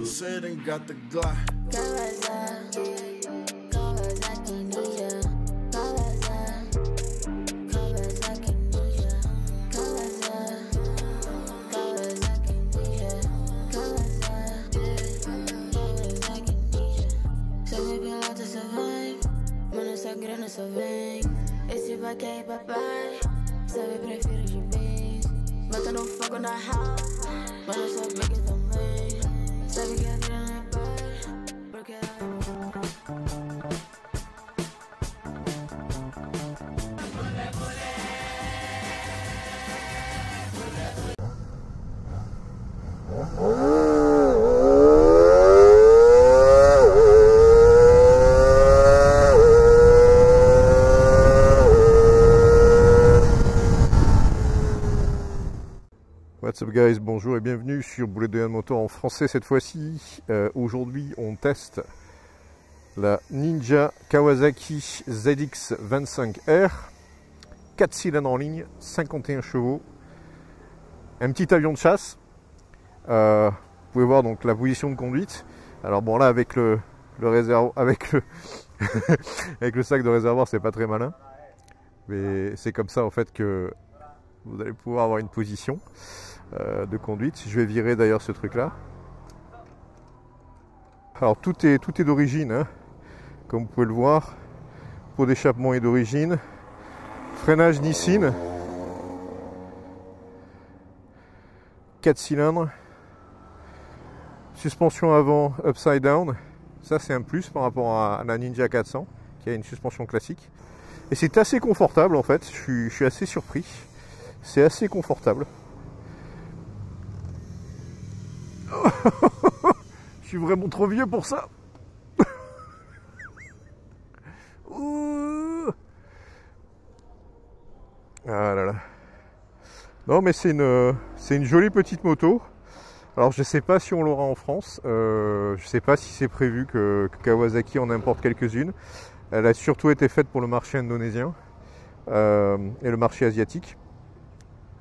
Said ain't got the Glock. Esse vaqueiro papai, sabe, prefiro de bens. Matando fogo na house, mas eu sabia que também. Sabe que a grana é pai, porque What's up guys, bonjour et bienvenue sur Boulet de Moto en français cette fois-ci. Aujourd'hui on teste la Ninja Kawasaki ZX25R, 4 cylindres en ligne, 51 chevaux, un petit avion de chasse. Vous pouvez voir donc la position de conduite. Alors bon là avec le réservoir, avec le sac de réservoir c'est pas très malin, mais c'est comme ça en fait que vous allez pouvoir avoir une position de conduite. Je vais virer d'ailleurs ce truc là. Alors tout est d'origine, hein, comme vous pouvez le voir. Pot d'échappement est d'origine. Freinage Nissin. 4 cylindres. Suspension avant upside down. Ça c'est un plus par rapport à la Ninja 400 qui a une suspension classique. Et c'est assez confortable en fait. Je suis assez surpris. C'est assez confortable. Je suis vraiment trop vieux pour ça. Ah là là. Non mais c'est une jolie petite moto. Alors je sais pas si on l'aura en France. Je sais pas si c'est prévu que Kawasaki en importe quelques-unes. Elle a surtout été faite pour le marché indonésien et le marché asiatique.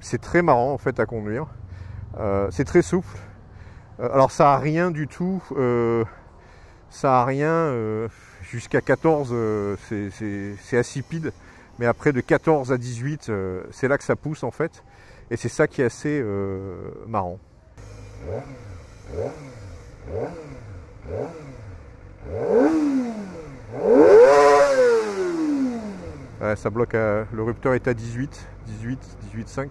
C'est très marrant en fait à conduire. C'est très souple. Alors ça a rien du tout, ça a rien jusqu'à 14, c'est insipide, mais après de 14 à 18, c'est là que ça pousse en fait, et c'est ça qui est assez marrant. Ouais, ça bloque, le rupteur est à 18,5.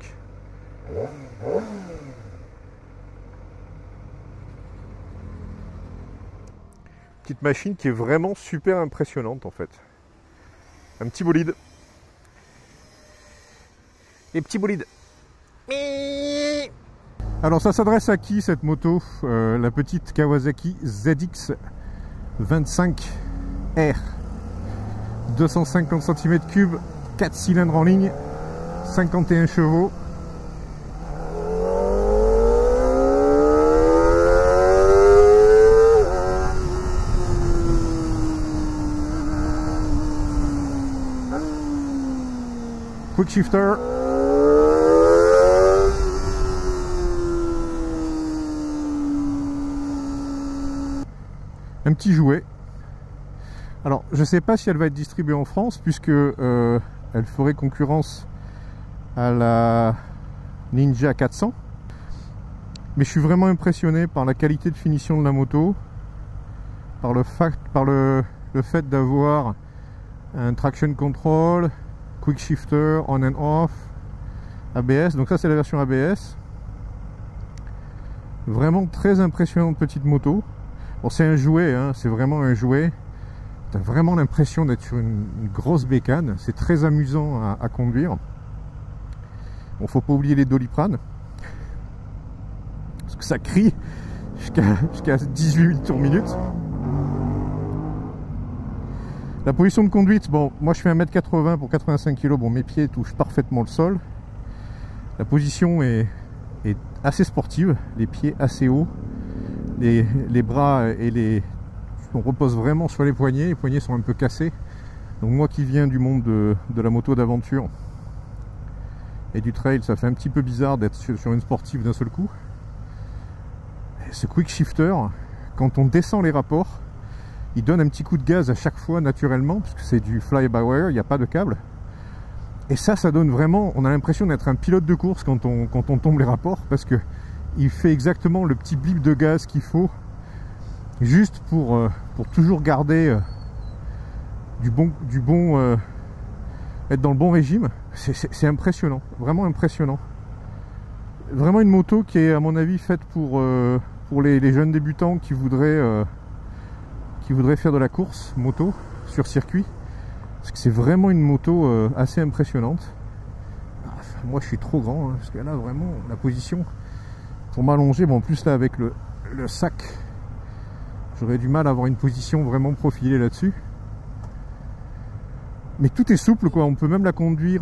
Petite machine qui est vraiment super impressionnante en fait. Un petit bolide. Les petits bolides. Alors ça s'adresse à qui cette moto, la petite Kawasaki ZX25R. 250 cm3, 4 cylindres en ligne, 51 chevaux. Quick shifter. Un petit jouet. Alors je ne sais pas si elle va être distribuée en France puisque elle ferait concurrence à la Ninja 400. Mais je suis vraiment impressionné par la qualité de finition de la moto, par le fait d'avoir un traction control, quick shifter, on and off, ABS, donc ça c'est la version ABS. Vraiment très impressionnante petite moto. Bon c'est un jouet, hein, c'est vraiment un jouet. T'as vraiment l'impression d'être sur une grosse bécane, c'est très amusant à conduire. Bon faut pas oublier les Doliprane, parce que ça crie jusqu'à 18 tours minute. La position de conduite, bon, moi je fais 1m80 pour 85 kg, bon mes pieds touchent parfaitement le sol. La position est assez sportive, les pieds assez hauts, les bras et On repose vraiment sur les poignets sont un peu cassés. Donc moi qui viens du monde de la moto d'aventure et du trail, ça fait un petit peu bizarre d'être sur une sportive d'un seul coup. Et ce quick shifter, quand on descend les rapports, il donne un petit coup de gaz à chaque fois naturellement, parce que c'est du fly-by-wire, il n'y a pas de câble. Et ça donne vraiment, on a l'impression d'être un pilote de course quand on tombe les rapports, parce que il fait exactement le petit blip de gaz qu'il faut, juste pour toujours garder être dans le bon régime. C'est impressionnant, vraiment impressionnant. Vraiment une moto qui est à mon avis faite pour les jeunes débutants qui voudraient faire de la course moto sur circuit. Parce que c'est vraiment une moto assez impressionnante. Moi je suis trop grand, hein, parce que là vraiment la position pour m'allonger, bon en plus là avec le sac, j'aurais du mal à avoir une position vraiment profilée là-dessus. Mais tout est souple quoi, on peut même la conduire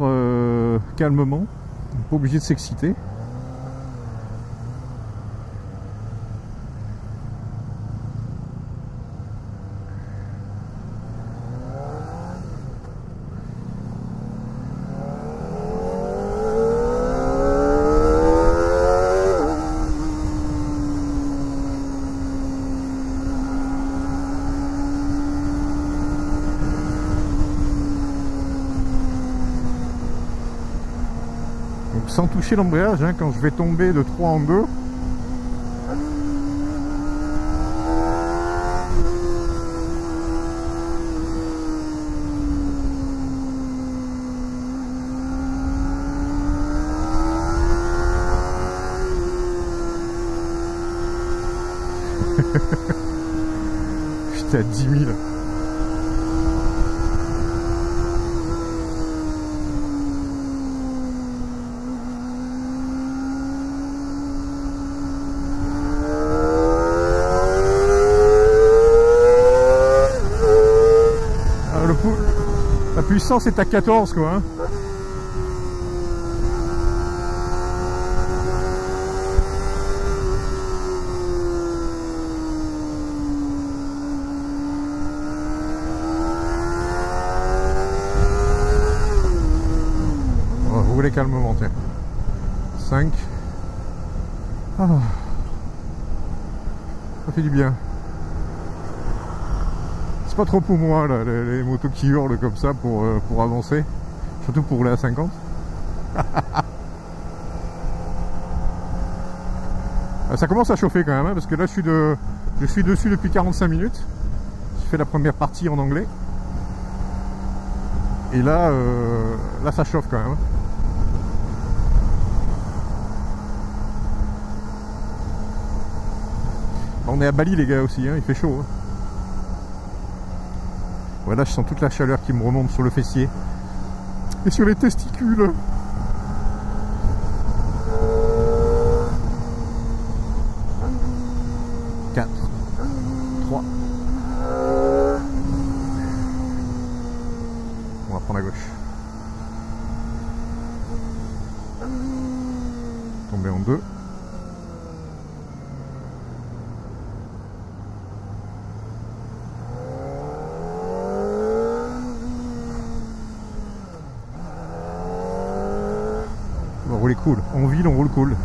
calmement, on n'est pas obligé de s'exciter. Sans toucher l'embrayage, hein, quand je vais tomber de 3 en 2. J'étais à 10 000. La puissance est à 14 quoi. Hein. On va rouler calmement, tiens. 5. Ah. Ça fait du bien. C'est pas trop pour moi là, les motos qui hurlent comme ça pour avancer, surtout pour rouler à 50. Ça commence à chauffer quand même, hein, parce que là je suis dessus depuis 45 minutes. J'ai fait la première partie en anglais. Et là, là ça chauffe quand même. On est à Bali les gars aussi, hein, il fait chaud. Hein. Voilà, je sens toute la chaleur qui me remonte sur le fessier et sur les testicules. Quatre, 3. On va prendre à gauche. Tomber en 2. On va rouler cool. En ville, on roule cool.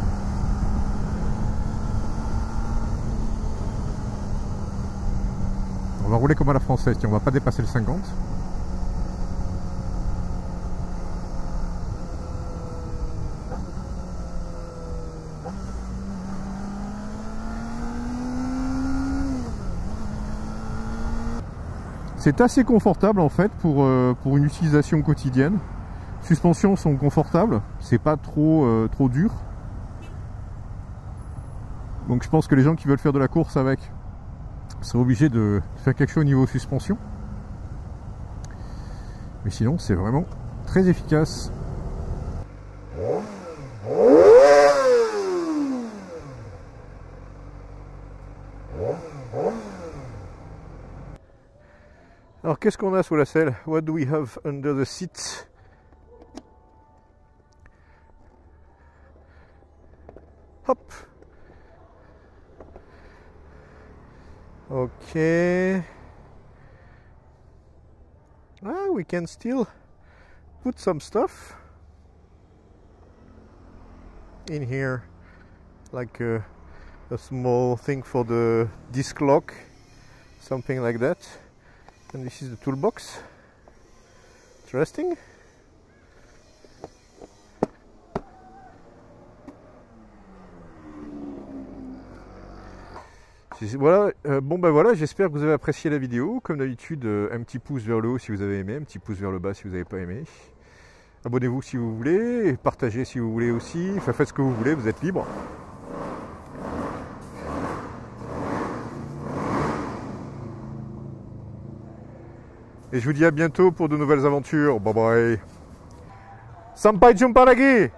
On va rouler comme à la française. Tiens, on va pas dépasser le 50. C'est assez confortable en fait pour une utilisation quotidienne. Suspensions sont confortables, c'est pas trop dur. Donc je pense que les gens qui veulent faire de la course avec seraient obligés de faire quelque chose au niveau suspension. Mais sinon c'est vraiment très efficace. Alors qu'est-ce qu'on a sous la selle? What do we have under the seat? Hop. Okay. We can still put some stuff in here, like a small thing for the disc lock, something like that. And this is the toolbox. Interesting. Voilà, bon ben voilà, j'espère que vous avez apprécié la vidéo. Comme d'habitude, un petit pouce vers le haut si vous avez aimé, un petit pouce vers le bas si vous n'avez pas aimé. Abonnez-vous si vous voulez, et partagez si vous voulez aussi, enfin faites ce que vous voulez, vous êtes libre. Et je vous dis à bientôt pour de nouvelles aventures. Bye bye. Sampai jumpa lagi.